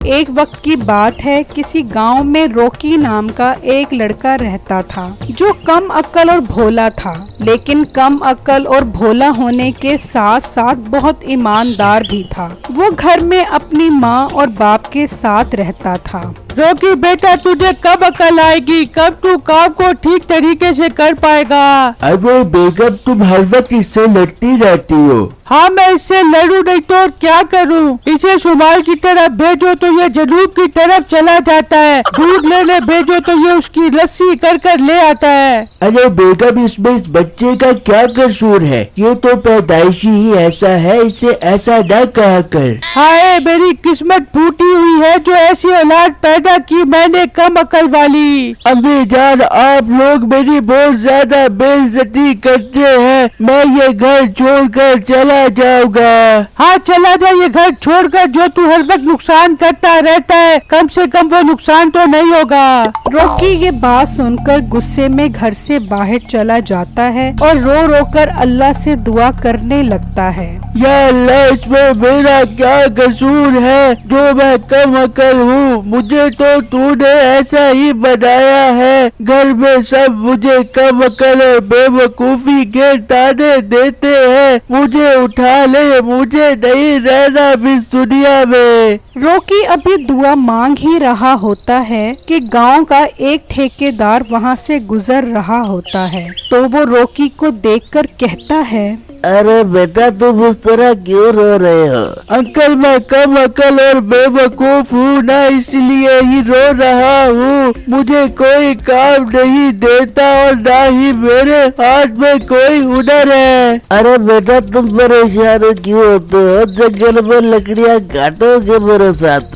एक वक्त की बात है, किसी गांव में रॉकी नाम का एक लड़का रहता था जो कम अक्ल और भोला था। लेकिन कम अक्ल और भोला होने के साथ साथ बहुत ईमानदार भी था। वो घर में अपनी माँ और बाप के साथ रहता था। रॉकी बेटा, तुझे कब अकल आएगी? कब तू काम को ठीक तरीके से कर पाएगा? अरे बेगम, तुम हर वक्त इससे लड़ती रहती हो। हाँ, मैं इससे लड़ूं नहीं तो और क्या करूं? इसे शुमार की तरफ भेजो तो ये जनूब की तरफ चला जाता है। दूध लेने भेजो तो ये उसकी लस्सी कर कर ले आता है। अरे बेगम, इसमें इस बच्चे का क्या कसूर है? ये तो पैदाइशी ही ऐसा है, इसे ऐसा न कहा कर। हाय, मेरी किस्मत फूटी हुई है जो ऐसी औलाद पैदा की मैंने, कम अकल वाली। अम्मी जान, आप लोग मेरी बहुत ज्यादा बेइज्जती करते हैं। मैं ये घर छोड़कर चला जाऊंगा। हाँ, चला जा ये घर छोड़कर। जो तू हर वक्त नुकसान करता रहता है, कम से कम वो नुकसान तो नहीं होगा। रॉकी ये बात सुनकर गुस्से में घर से बाहर चला जाता है और रो रो कर अल्लाह से दुआ करने लगता है। या अल्लाह, इसमें मेरा क्या कसूर है जो मैं कम अकल हूँ? मुझे तो तूने ऐसा ही बनाया है। घर में सब मुझे कम अकल और बेवकूफी के ताने देते हैं। मुझे उठा ले, मुझे नहीं रहना इस दुनिया में। रॉकी अभी दुआ मांग ही रहा होता है कि गांव का एक ठेकेदार वहां से गुजर रहा होता है। तो वो रॉकी को देखकर कहता है, अरे बेटा, तुम इस तरह क्यों रो रहे हो? अंकल, मैं कम अकल और बेवकूफ हूँ ना, इसलिए ही रो रहा हूँ। मुझे कोई काम नहीं देता और ना ही मेरे हाथ में कोई हुनर है। अरे बेटा, तुम परेशान क्यों होते हो? जंगल में लकड़ियाँ काटोगे मेरे साथ?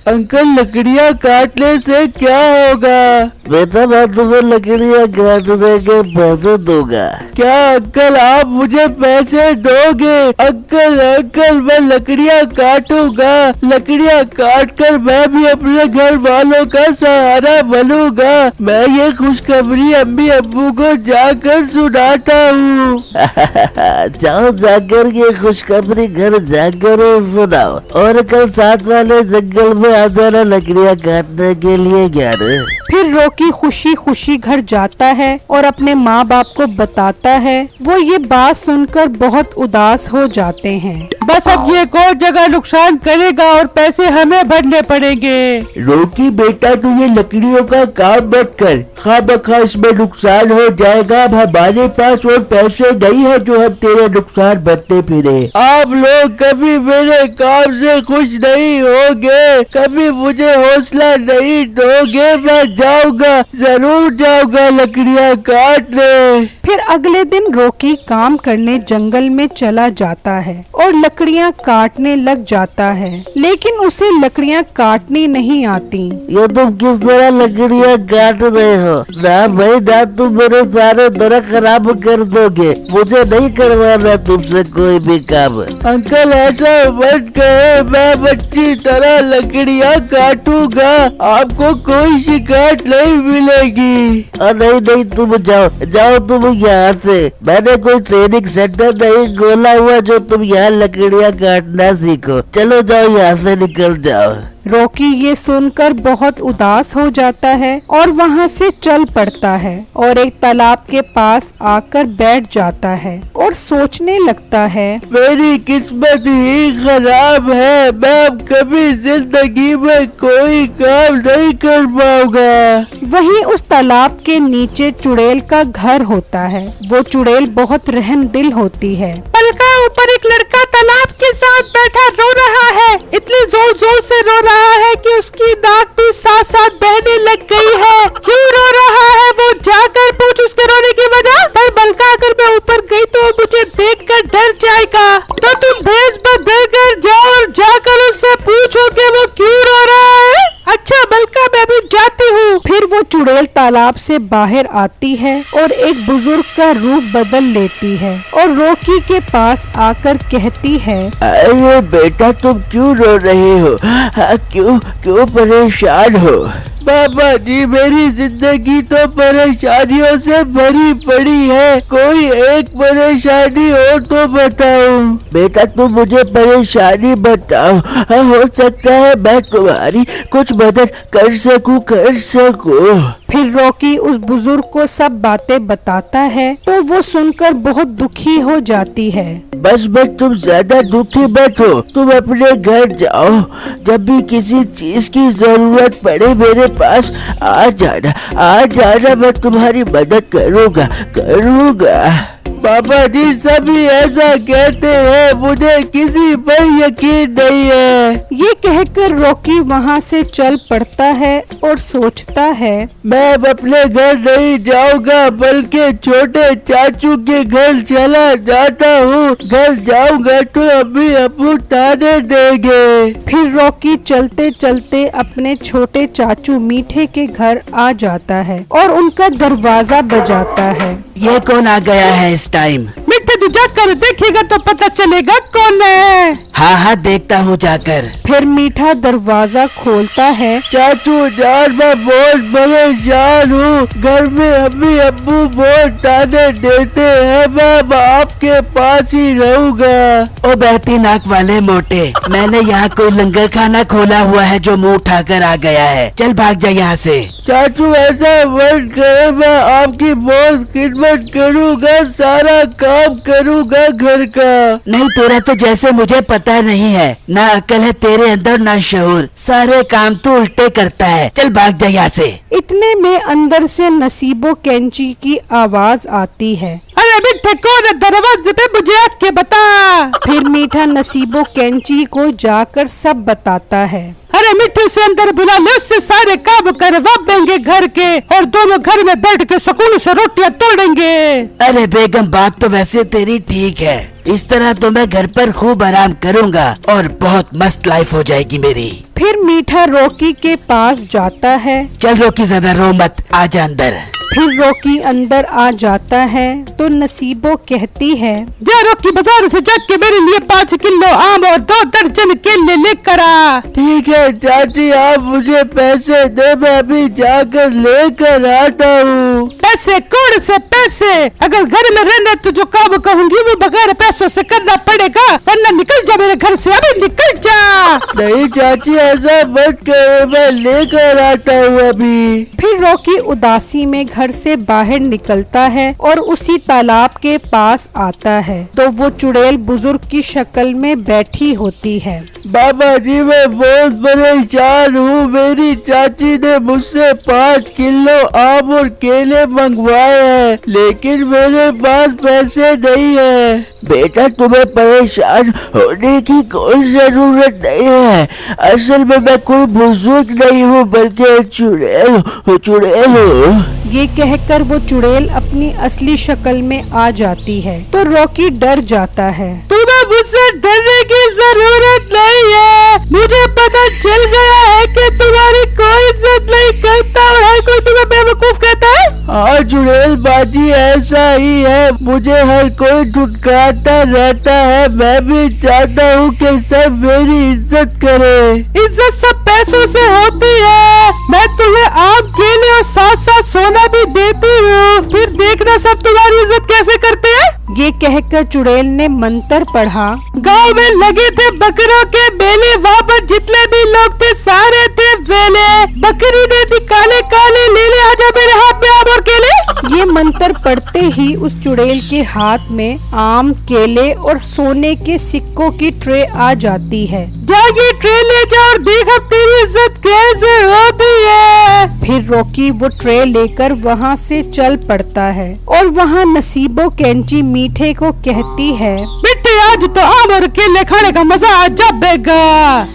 अंकल, लकड़ियाँ काटने से क्या होगा? बेटा, मैं तुम्हें लकड़ियाँ काटने के पैसे दूंगा। क्या अंकल, आप मुझे पैसे दोगे? अंकल अंकल, मैं लकड़ियाँ काटूंगा। लकड़ियाँ काट कर मैं भी अपने घर वालों का सहारा बनूंगा। मैं ये खुशखबरी अम्मी अब्बू को जाकर सुनाता हूँ। जाओ, जाकर ये खुशखबरी घर जाकर सुनाओ। और कल साथ वाले जंगल में आ जाना लकड़ियाँ काटने के लिए। यार, फिर रॉकी खुशी खुशी घर जाता है और अपने माँ बाप को बताता है। वो ये बात सुनकर बहुत उदास हो जाते हैं। बस अब ये कौन जगह नुकसान करेगा और पैसे हमें भरने पड़ेंगे। रॉकी बेटा, तू ये लकड़ियों का काम मत कर। खामखा इसमें नुकसान हो जाएगा। अब हमारे पास और पैसे नहीं है जो हम तेरे नुकसान भरते फिरे। आप लोग कभी मेरे काम से खुश नहीं होंगे, कभी मुझे हौसला नहीं दोगे। मैं जाऊंगा, जरूर जाऊंगा लकड़ियाँ काटने। फिर अगले दिन रॉकी काम करने जंगल में चला जाता है और लकड़ियाँ काटने लग जाता है। लेकिन उसे लकड़ियाँ काटनी नहीं आती। ये तुम किस तरह लकड़ियाँ काट रहे हो? ना भाई ना, तुम मेरे सारे दरख्त खराब कर दोगे। मुझे नहीं करवाना तुमसे कोई भी काम। अंकल, ऐसा मत कहो। मैं अच्छी तरह लकड़ियाँ काटूंगा, आपको कोई शिकायत नहीं मिलेगी। और नहीं नहीं, तुम जाओ जाओ तुम यहाँ से। मैंने कोई ट्रेनिंग सेंटर नहीं खोला हुआ जो तुम यहाँ लकड़ियाँ काटना सीखो। चलो जाओ, यहाँ से निकल जाओ। रॉकी ये सुनकर बहुत उदास हो जाता है और वहाँ से चल पड़ता है और एक तालाब के पास आकर बैठ जाता है और सोचने लगता है, मेरी किस्मत ही खराब है। मैं अब कभी जिंदगी में कोई काम नहीं कर पाऊंगा। वहीं उस तालाब के नीचे चुड़ैल का घर होता है। वो चुड़ैल बहुत रहम दिल होती है। पलका ऊपर एक लड़का तालाब के साथ बैठा रो रहा है। इतने जोर जोर से रो रहा है कि उसकी नाक भी साथ साथ बहने लग गई है। क्यों रो रहा है वो जाकर पूछ उसके रोने की वजह। पर बलका, अगर मैं ऊपर गई तो मुझे देखकर डर जाएगा। तो तुम भेज पर डर कर जाओ और जाकर उससे पूछो कि वो क्यों रो रहा है। अच्छा बलका, मैं अभी जाती हूँ। फिर वो चुड़ैल तालाब से बाहर आती है और एक बुजुर्ग का रूप बदल लेती है और रॉकी के पास आकर कहती है, अरे बेटा, तुम क्यों रो रहे हो? क्यों क्यों परेशान हो? पापा जी मेरी जिंदगी तो परेशानियों से भरी पड़ी है, कोई एक परेशानी हो तो बताओ। बेटा तुम मुझे परेशानी बताओ, हो सकता है मैं तुम्हारी कुछ मदद कर सकूं। फिर रॉकी उस बुजुर्ग को सब बातें बताता है तो वो सुनकर बहुत दुखी हो जाती है। बस तुम ज्यादा दुखी मत हो, तुम अपने घर जाओ, जब भी किसी चीज की जरूरत पड़े मेरे पास आ जाना, मैं तुम्हारी मदद करूँगा। पापा जी सभी ऐसा कहते हैं, मुझे किसी पर यकीन नहीं है। ये कहकर रॉकी वहाँ से चल पड़ता है और सोचता है मैं अब अपने घर नहीं जाऊंगा, बल्कि छोटे चाचू के घर चला जाता हूँ। घर जाऊंगा तो अभी अब्बू ताने देंगे। फिर रॉकी चलते चलते अपने छोटे चाचू मीठे के घर आ जाता है और उनका दरवाजा बजाता है। ये कौन आ गया है इस टाइम? मीठे तू जाकर देखेगा तो पता चलेगा कौन है। हाँ देखता हूँ जाकर। फिर मीठा दरवाजा खोलता है। चाचू जान मैं बहुत परेशान हूँ, घर में अम्मी अब्बू बहुत ताने देते हैं, मैं आपके पास ही रहूँगा। ओ बहती नाक वाले मोटे, मैंने यहाँ कोई लंगर खाना खोला हुआ है जो मुँह उठाकर आ गया है, चल भाग जा यहाँ से। चाचू ऐसा मत करे, मैं आपकी बहुत खिदमत करूँगा, सारा काम करूँगा घर का। नहीं तेरा तो जैसे मुझे पता नहीं है, ना अकल है तेरे अंदर ना शऊर, सारे काम तो उल्टे करता है, चल भाग जा यहाँ से। इतने में अंदर से नसीबो कैंची की आवाज आती है। अरे मीठे कौन है दरवाजे पे, मुझे आके बता। फिर मीठा नसीबो कैंची को जाकर सब बताता है। अरे मिट्टू से अंदर बुला ले, उससे सारे काम करवा देंगे घर के, और दोनों घर में बैठ के सुकून से रोटियां तोड़ेंगे। अरे बेगम बात तो वैसे तेरी ठीक है, इस तरह तो मैं घर पर खूब आराम करूँगा और बहुत मस्त लाइफ हो जाएगी मेरी। फिर मीठा रॉकी के पास जाता है। चल रॉकी ज्यादा रो मत, आजा अंदर। फिर रॉकी अंदर आ जाता है तो नसीबो कहती है, जा रॉकी बाजार से जाके मेरे लिए 5 किलो आम और 2 दर्जन केले लेकर आ। ठीक है चाची, आप मुझे पैसे दे, मैं अभी जाकर लेकर आता हूँ। पैसे कौन से पैसे? अगर घर में रहना तो जो काम कहूँगी वो बगैर पैसों से करना पड़ेगा, वरना निकल जा मेरे घर से, अभी निकल जा। नहीं चाची ऐसा मत करो, मैं लेकर आता हूँ अभी। फिर रॉकी उदासी में घर से बाहर निकलता है और उसी तालाब के पास आता है तो वो चुड़ैल बुजुर्ग की शक्ल में बैठी होती है। बाबा जी मैं बहुत परेशान हूँ, मेरी चाची ने मुझसे 5 किलो आम और केले मंगवाए हैं, लेकिन मेरे पास पैसे नहीं है। बेटा तुम्हें परेशान होने की कोई जरूरत नहीं है, असल में मैं कोई बुजुर्ग नहीं हूँ बल्कि एक चुड़ैल हूँ। ये कहकर वो चुड़ैल अपनी असली शक्ल में आ जाती है तो रॉकी डर जाता है। तुम्हें मुझसे डरने की जरूरत नहीं है, मुझे पता चल गया है कि तुम्हारी कोई इज्जत नहीं करता और हर कोई तुम्हें बेवकूफ कहता है। हाँ चुड़ैल बाजी ऐसा ही है, मुझे हर कोई धुतकारता रहता है, मैं भी चाहता हूँ कि सब मेरी इज्जत करे। इज्जत सब पैसों से होती है, मैं तुम्हें आम केले और साथ साथ सोना भी देती हूँ, फिर देखना सब तुम्हारी इज्जत कैसे करते हैं। ये कहकर चुड़ैल ने मंत्र पढ़ा। गांव में लगे थे बकरों के मेले, वहाँ पर जितने भी लोग थे सारे थे वेले, बकरी ने दी काले काले ले ले, आजा मेरे हाथ में आम और केले। ये मंत्र पढ़ते ही उस चुड़ैल के हाथ में आम, केले और सोने के सिक्कों की ट्रे आ जाती है। जाके ट्रे ले जाओ और देखो तेरी इज्जत कैसे होती है। फिर रॉकी वो ट्रे लेकर वहाँ से चल पड़ता है और वहाँ नसीबो कैंची मीठे को कहती है, बेटे आज तो आम और केले खाने का मजा आ जाएगा।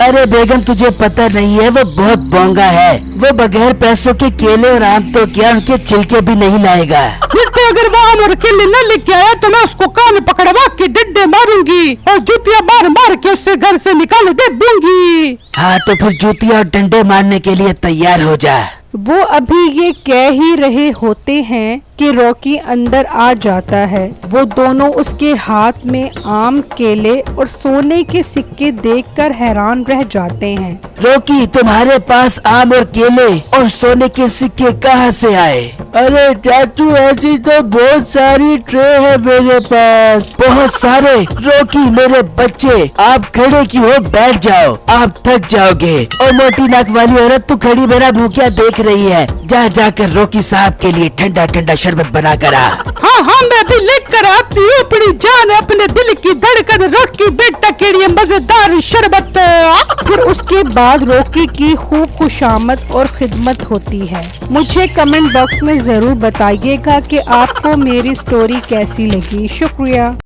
अरे बेगम तुझे पता नहीं है, वो बहुत बोंगा है, वो बगैर पैसों के केले और आम तो क्या उनके छिलके भी नहीं लाएगा। बेटे अगर वो आम और केले न लेके आया तो मैं उसको कान पकड़वा के डंडे मारूंगी और जूतियाँ मार मार के उससे घर से निकाल दे दूंगी। हाँ तो फिर जूतियाँ और डंडे मारने के लिए तैयार हो जा। वो अभी ये कह ही रहे होते हैं कि रॉकी अंदर आ जाता है। वो दोनों उसके हाथ में आम, केले और सोने के सिक्के देखकर हैरान रह जाते हैं। रॉकी, तुम्हारे पास आम और केले और सोने के सिक्के कहाँ से आए? अरे चाचू, ऐसी तो बहुत सारी ट्रे है मेरे पास। बहुत सारे? रॉकी मेरे बच्चे, आप खड़े क्यों हो? बैठ जाओ, आप थक जाओगे। और मोटी नाक वाली औरत, तू खड़ी मेरा मुँह क्या देख रही है? जा जाकर रॉकी साहब के लिए ठंडा ठंडा शरबत बना कर आ। हाँ हाँ, मैं भी लेकर आती हूँ अपनी जान, अपने दिल की धड़कन रॉकी बेटा के लिए मजेदार शरबत। फिर उसके बाद रॉकी की खूब खुशामद और खिदमत होती है। मुझे कमेंट बॉक्स में जरूर बताइएगा कि आपको मेरी स्टोरी कैसी लगी। शुक्रिया।